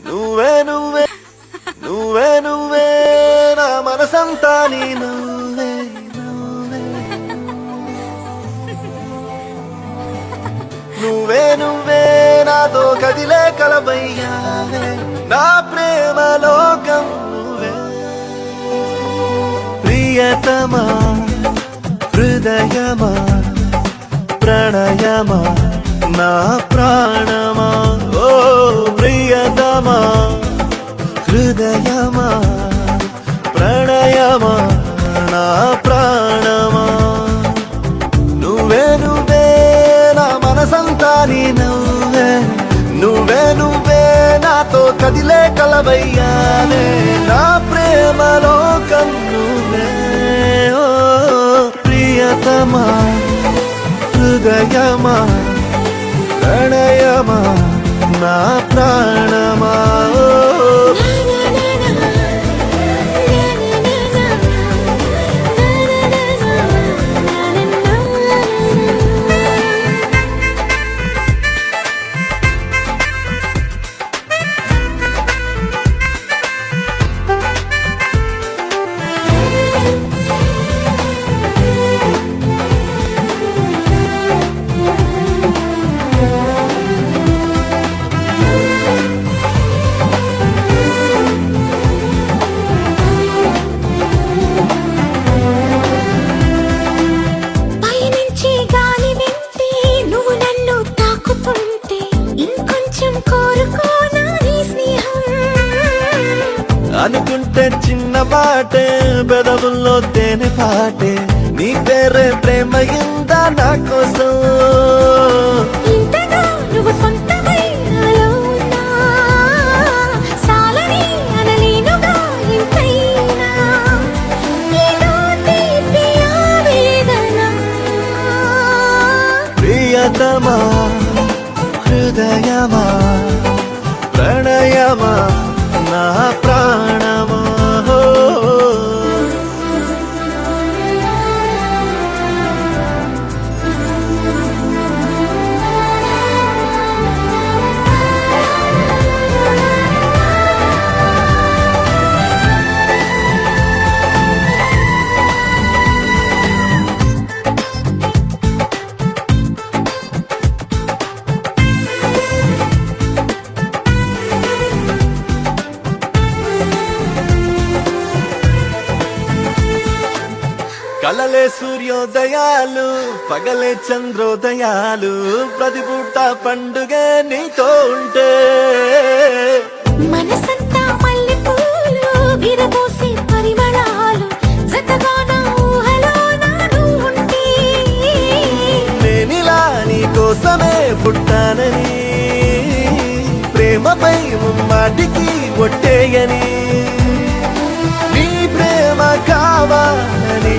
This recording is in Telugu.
నువ్వే నువ్వే నువ్వే నువ్వే నా మనసంతా నీ నువ్వే నువ్వే నువ్వే నువ్వే నాతో కదిలే కలబయ్యావే నా ప్రేమ లోకం నువ్వే ప్రియతమా హృదయమా ప్రణయమా నా ప్రాణమా ఓ ప్రియతమా హృదయమా ప్రణయమా నా ప్రాణమా నువ్వే నువ్వే నా మనసంతా నీ నువ్వే నువ్వే నువ్వే నాతో కదిలే కలవయ్యానే నా ప్రేమ లోకం నువ్వే ఓ ప్రియతమా హృదయమా ప్రణయమా నా ప్రాణమా అనుకుంటే చిన్న పాటే పెదవుల్లో తేనె పాటే నీ పేరే ప్రేమ ఇందా నా కోసం ప్రియతమా హృదయమా ప్రణయమా నా ప్రాణమా కలలే సూర్యోదయాలు పగలే చంద్రోదయాలు ప్రతి పూట పండుగ నీతో ఉంటే మనసంతా మల్లెపూలు విరబోసే పరిమళాలు జతగా నా ఊహలో నాను ఉంటే నేనిలా నీ కోసమే పుట్టానని ప్రేమపై ముమ్మాటికి ఒట్టేయని నీ ప్రేమ కావాలని